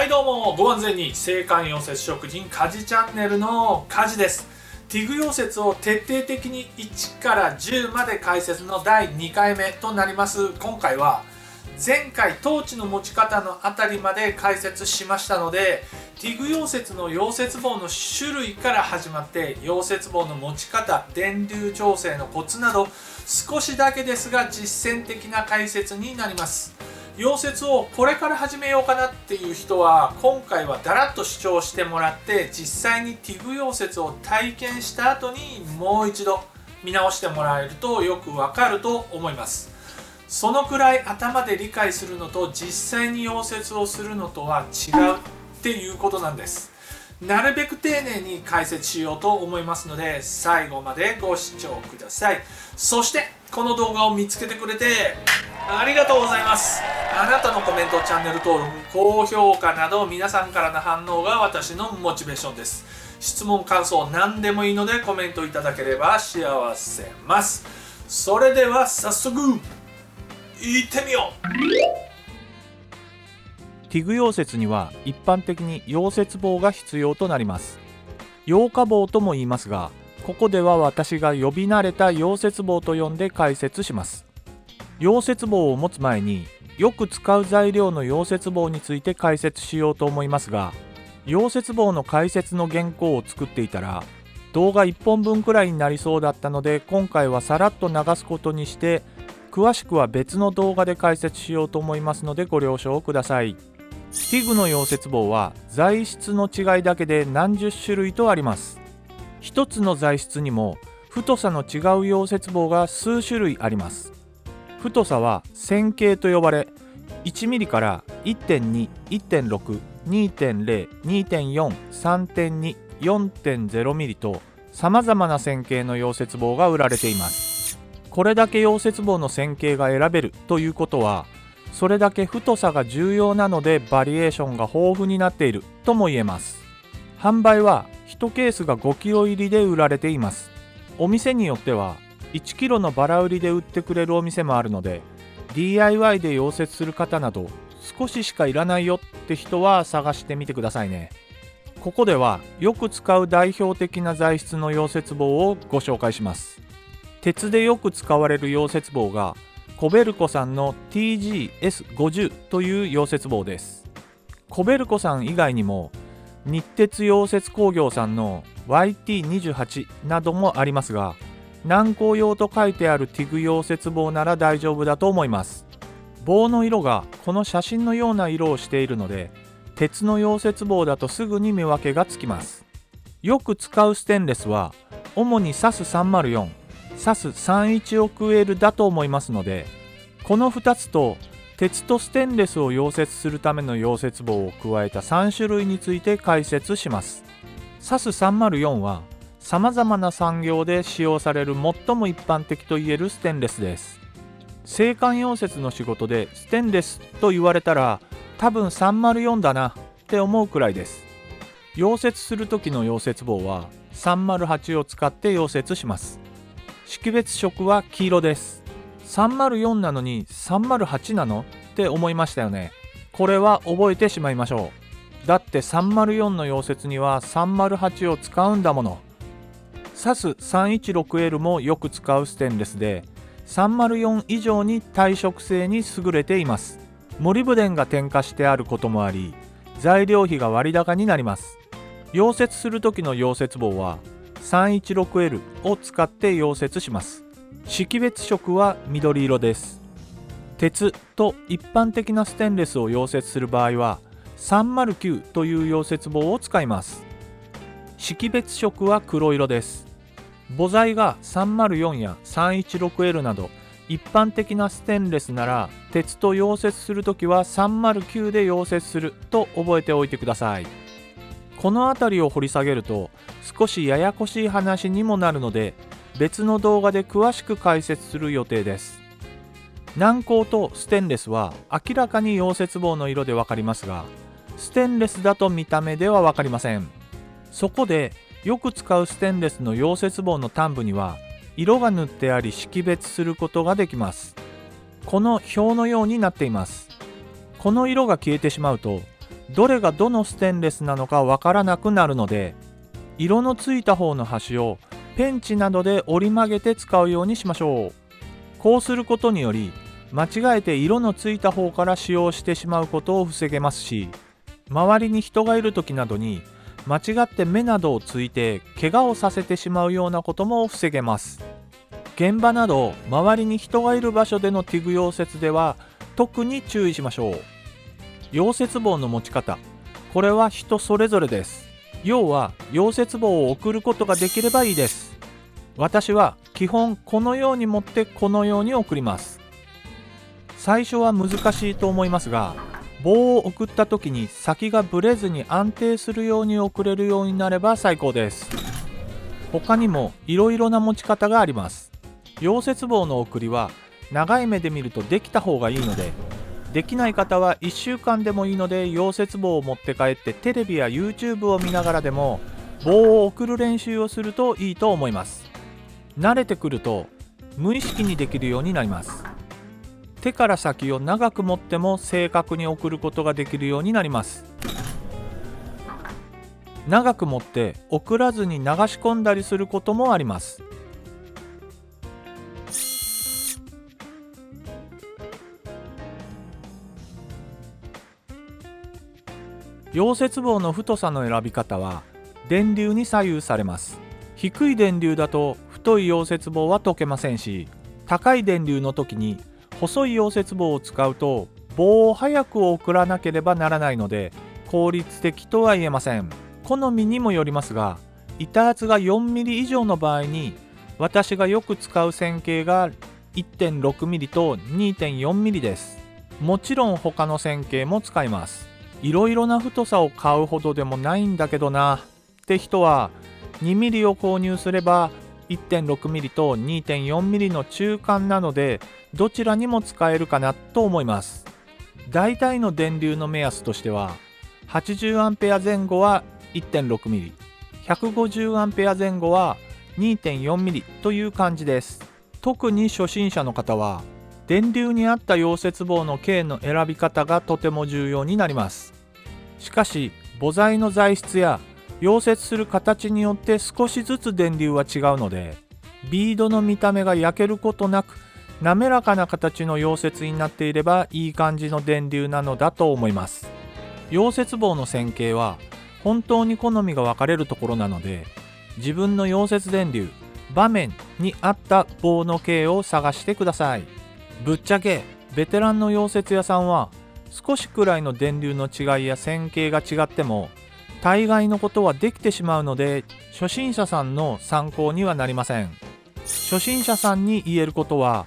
はいどうも、ご安全に制汗溶接職人家事チャンネルの家事です。ティグ溶接を徹底的に1から10まで解説の第2回目となります。今回は前回トーチの持ち方のあたりまで解説しましたので、ティグ溶接の溶接棒の種類から始まって溶接棒の持ち方、電流調整のコツなど少しだけですが実践的な解説になります。溶接をこれから始めようかなっていう人は今回はだらっと視聴してもらって実際にティグ溶接を体験した後にもう一度見直してもらえるとよくわかると思います。そのくらい頭で理解するのと実際に溶接をするのとは違うっていうことなんです。なるべく丁寧に解説しようと思いますので最後までご視聴ください。そしてこの動画を見つけてくれてありがとうございます。あなたのコメント、チャンネル登録、高評価など皆さんからの反応が私のモチベーションです。質問、感想何でもいいのでコメントいただければ幸せます。それでは早速行ってみよう。ティグ溶接には一般的に溶接棒が必要となります。溶化棒とも言いますが、ここでは私が呼び慣れた溶接棒と呼んで解説します。溶接棒を持つ前によく使う材料の溶接棒について解説しようと思いますが、溶接棒の解説の原稿を作っていたら動画1本分くらいになりそうだったので、今回はさらっと流すことにして詳しくは別の動画で解説しようと思いますのでご了承ください。ティグの溶接棒は材質の違いだけで何十種類とあります。一つの材質にも太さの違う溶接棒が数種類あります。太さは線形と呼ばれ 1mm から 1.2、1.6、2.0、2.4、3.2、4.0mm とさまざまな線形の溶接棒が売られています。これだけ溶接棒の線形が選べるということはそれだけ太さが重要なのでバリエーションが豊富になっているとも言えます。販売は1ケースが 5kg 入りで売られています。お店によっては1kg のバラ売りで売ってくれるお店もあるので DIY で溶接する方など少ししかいらないよって人は探してみてくださいね。ここではよく使う代表的な材質の溶接棒をご紹介します。鉄でよく使われる溶接棒がコベルコさんの TGS50 という溶接棒です。コベルコさん以外にも日鉄溶接工業さんの YT28 などもありますが、軟膏用と書いてあるティグ溶接棒なら大丈夫だと思います。棒の色がこの写真のような色をしているので鉄の溶接棒だとすぐに見分けがつきます。よく使うステンレスは主に SAS304、SAS316L だと思いますので、この2つと鉄とステンレスを溶接するための溶接棒を加えた3種類について解説します。 SAS304 はさまざまな産業で使用される最も一般的といえるステンレスです。制汗溶接の仕事でステンレスと言われたら多分304だなって思うくらいです。溶接する時の溶接棒は308を使って溶接します。識別色は黄色です。304なのに308なのって思いましたよね。これは覚えてしまいましょう。だって304の溶接には308を使うんだもの。SAS316L もよく使うステンレスで304以上に耐食性に優れています。モリブデンが添加してあることもあり材料費が割高になります。溶接する時の溶接棒は 316L を使って溶接します。識別色は緑色です。鉄と一般的なステンレスを溶接する場合は309という溶接棒を使います。識別色は黒色です。母材が304や 316L など一般的なステンレスなら鉄と溶接するときは309で溶接すると覚えておいてください。この辺りを掘り下げると少しややこしい話にもなるので別の動画で詳しく解説する予定です。軟膏とステンレスは明らかに溶接棒の色で分かりますがステンレスだと見た目では分かりません。そこでよく使うステンレスの溶接棒の端部には色が塗ってあり識別することができます。この表のようになっています。この色が消えてしまうとどれがどのステンレスなのかわからなくなるので、色のついた方の端をペンチなどで折り曲げて使うようにしましょう。こうすることにより間違えて色のついた方から使用してしまうことを防げますし、周りに人がいる時などに間違って目などをついて怪我をさせてしまうようなことも防げます。現場など周りに人がいる場所でのティグ溶接では特に注意しましょう。溶接棒の持ち方、これは人それぞれです。要は溶接棒を送ることができればいいです。私は基本このように持ってこのように送ります。最初は難しいと思いますが、棒を送った時に先がぶれずに安定するように送れるようになれば最高です。他にもいろいろな持ち方があります。溶接棒の送りは長い目で見るとできた方がいいので、できない方は1週間でもいいので溶接棒を持って帰ってテレビや YouTube を見ながらでも棒を送る練習をするといいと思います。慣れてくると無意識にできるようになります。手から先を長く持っても正確に送ることができるようになります。長く持って送らずに流し込んだりすることもあります。溶接棒の太さの選び方は電流に左右されます。低い電流だと太い溶接棒は溶けませんし、高い電流の時に細い溶接棒を使うと棒を早く送らなければならないので効率的とは言えません。好みにもよりますが、板厚が 4mm 以上の場合に私がよく使う線形が 1.6mm と 2.4mm です。もちろん他の線形も使います。いろいろな太さを買うほどでもないんだけどなって人は 2mm を購入すれば 1.6mm と 2.4mm の中間なのでどちらにも使えるかなと思います。大体の電流の目安としては 80A 前後は 1.6mm、 150A 前後は 2.4mm という感じです。特に初心者の方は電流に合った溶接棒の径の選び方がとても重要になります。しかし母材の材質や溶接する形によって少しずつ電流は違うので、ビードの見た目が焼けることなく滑らかな形の溶接になっていればいい感じの電流なのだと思います。溶接棒の線形は本当に好みが分かれるところなので、自分の溶接電流、場面に合った棒の径を探してください。ぶっちゃけベテランの溶接屋さんは少しくらいの電流の違いや線形が違っても大概のことはできてしまうので、初心者さんの参考にはなりません。初心者さんに言えることは、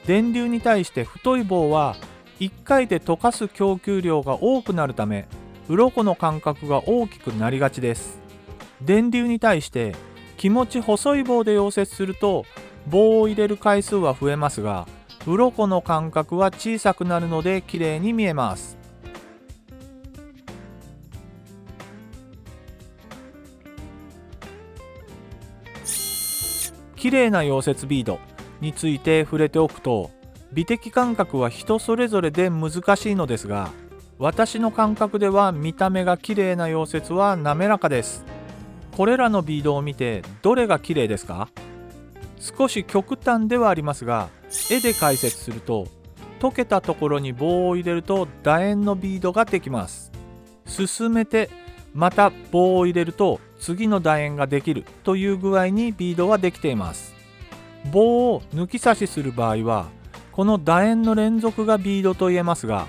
電流に対して太い棒は1回で溶かす供給量が多くなるため鱗の間隔が大きくなりがちです。電流に対して気持ち細い棒で溶接すると棒を入れる回数は増えますが、鱗の間隔は小さくなるので綺麗に見えます。綺麗な溶接ビードについて触れておくと、美的感覚は人それぞれで難しいのですが、私の感覚では見た目が綺麗な溶接は滑らかです。これらのビードを見てどれが綺麗ですか？少し極端ではありますが、絵で解説すると、溶けたところに棒を入れると楕円のビードができます。進めてまた棒を入れると次の楕円ができるという具合にビードはできています。棒を抜き差しする場合はこの楕円の連続がビードと言えますが、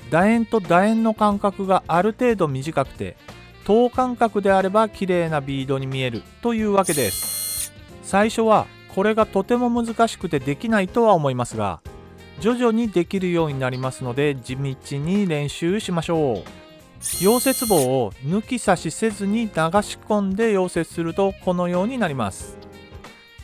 楕円と楕円の間隔がある程度短くて等間隔であれば綺麗なビードに見えるというわけです。最初はこれがとても難しくてできないとは思いますが、徐々にできるようになりますので地道に練習しましょう。溶接棒を抜き差しせずに流し込んで溶接するとこのようになります。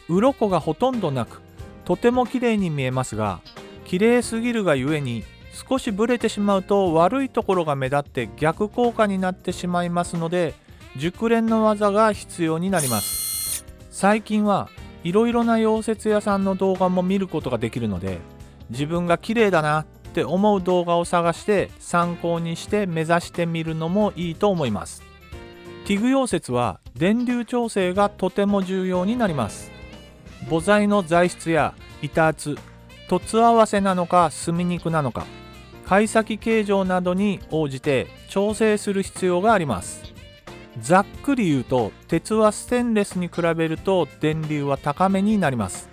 鱗がほとんどなくとても綺麗に見えますが、綺麗すぎるがゆえに少しブレてしまうと悪いところが目立って逆効果になってしまいますので、熟練の技が必要になります。最近はいろいろな溶接屋さんの動画も見ることができるので、自分が綺麗だなって思う動画を探して参考にして目指してみるのもいいと思います。ティグ溶接は電流調整がとても重要になります。母材の材質や板厚、凸合わせなのか墨肉なのか、貝先形状などに応じて調整する必要があります。ざっくり言うと、鉄はステンレスに比べると電流は高めになります。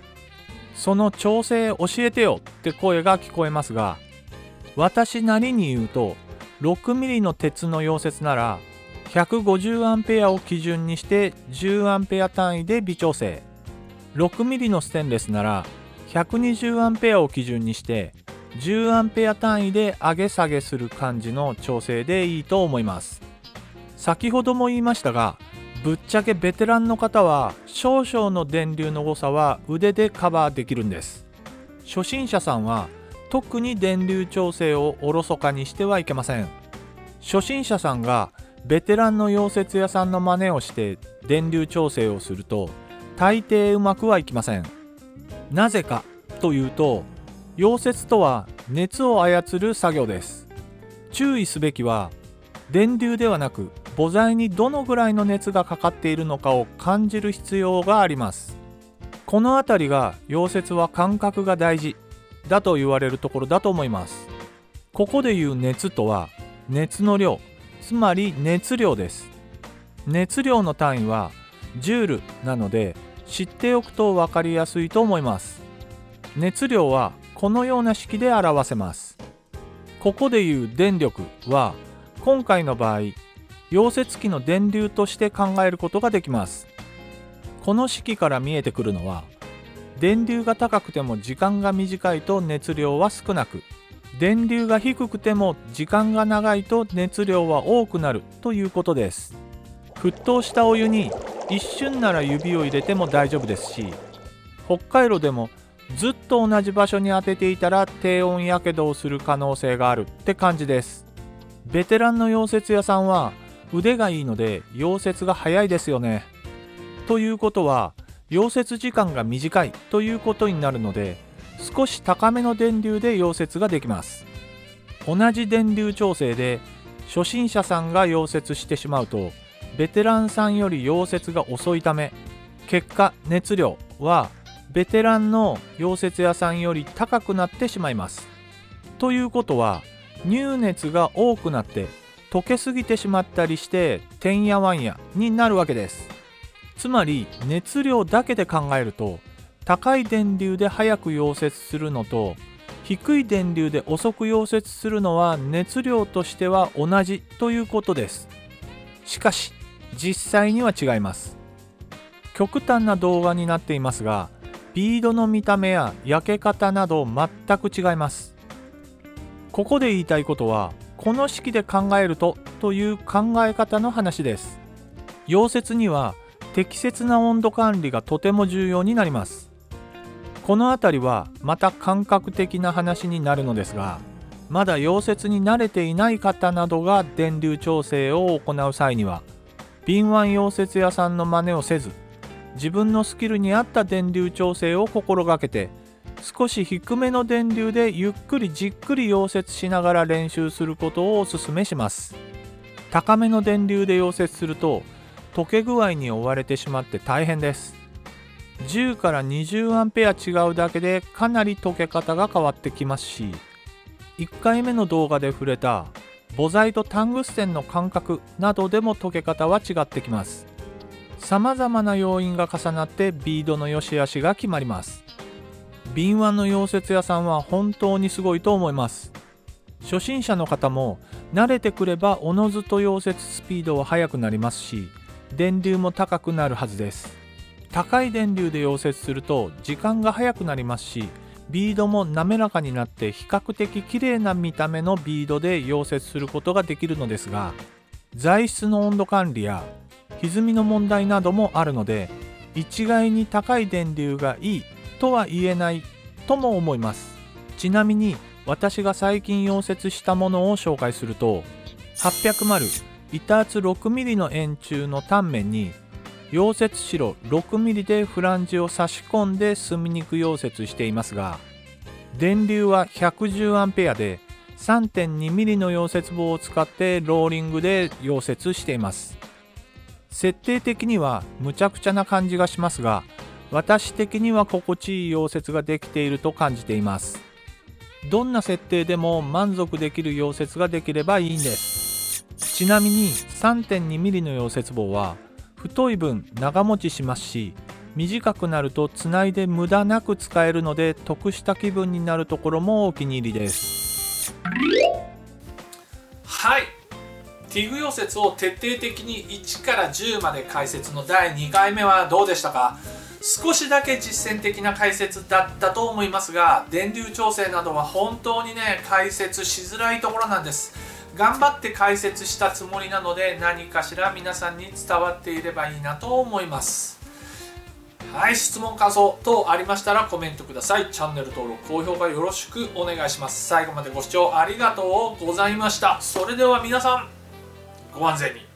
その調整教えてよって声が聞こえますが、私なりに言うと、6ミリの鉄の溶接なら150アンペアを基準にして10アンペア単位で微調整、6ミリのステンレスなら120アンペアを基準にして10アンペア単位で上げ下げする感じの調整でいいと思います。先ほども言いましたが、ぶっちゃけベテランの方は少々の電流の誤差は腕でカバーできるんです。初心者さんは特に電流調整をおろそかにしてはいけません。初心者さんがベテランの溶接屋さんの真似をして電流調整をすると大抵うまくはいきません。なぜかというと、溶接とは熱を操る作業です。注意すべきは、電流ではなく母材にどのぐらいの熱がかかっているのかを感じる必要があります。このあたりが溶接は感覚が大事だと言われるところだと思います。ここでいう熱とは熱の量、つまり熱量です。熱量の単位はジュールなので知っておくと分かりやすいと思います。熱量はこのような式で表せます。ここでいう電力は今回の場合、溶接機の電流として考えることができます。この式から見えてくるのは、電流が高くても時間が短いと熱量は少なく、電流が低くても時間が長いと熱量は多くなるということです。沸騰したお湯に一瞬なら指を入れても大丈夫ですし、北海道でもずっと同じ場所に当てていたら低温やけどをする可能性があるって感じです。ベテランの溶接屋さんは腕がいいので溶接が早いですよね。ということは溶接時間が短いということになるので、少し高めの電流で溶接ができます。同じ電流調整で初心者さんが溶接してしまうと、ベテランさんより溶接が遅いため、結果熱量はベテランの溶接屋さんより高くなってしまいます。ということは入熱が多くなって溶けすぎてしまったりしててんやわんやになるわけです。つまり熱量だけで考えると、高い電流で早く溶接するのと低い電流で遅く溶接するのは熱量としては同じということです。しかし実際には違います。極端な動画になっていますが、ビードの見た目や焼け方など全く違います。ここで言いたいことは、この式で考えるとという考え方の話です。溶接には適切な温度管理がとても重要になります。このあたりはまた感覚的な話になるのですが、まだ溶接に慣れていない方などが電流調整を行う際には、敏腕溶接屋さんの真似をせず、自分のスキルに合った電流調整を心がけて、少し低めの電流でゆっくりじっくり溶接しながら練習することをお勧めします。高めの電流で溶接すると溶け具合に追われてしまって大変です。10から20アンペア違うだけでかなり溶け方が変わってきますし、1回目の動画で触れた母材とタングステンの間隔などでも溶け方は違ってきます。さまざまな要因が重なってビードの良し悪しが決まります。敏腕の溶接屋さんは本当にすごいと思います。初心者の方も慣れてくればおのずと溶接スピードは速くなりますし、電流も高くなるはずです。高い電流で溶接すると時間が早くなりますし、ビードも滑らかになって比較的綺麗な見た目のビードで溶接することができるのですが、材質の温度管理や歪みの問題などもあるので、一概に高い電流がいいとは言えないとも思います。ちなみに私が最近溶接したものを紹介すると、800板厚 6mm の円柱の単面に溶接白 6mm でフランジを差し込んで墨肉溶接していますが、電流は 110A で 3.2mm の溶接棒を使ってローリングで溶接しています。設定的にはむちゃくちゃな感じがしますが、私的には心地いい溶接ができていると感じています。どんな設定でも満足できる溶接ができればいいんです。ちなみに 3.2mm の溶接棒は太い分長持ちしますし、短くなるとつないで無駄なく使えるので得した気分になるところもお気に入りです。はい、ティグ溶接を徹底的に1から10まで解説の第2回目はどうでしたか？少しだけ実践的な解説だったと思いますが、電流調整などは本当にね、解説しづらいところなんです。頑張って解説したつもりなので、何かしら皆さんに伝わっていればいいなと思います。はい、質問感想等ありましたらコメントください。チャンネル登録高評価よろしくお願いします。最後までご視聴ありがとうございました。それでは皆さん、ご安全に。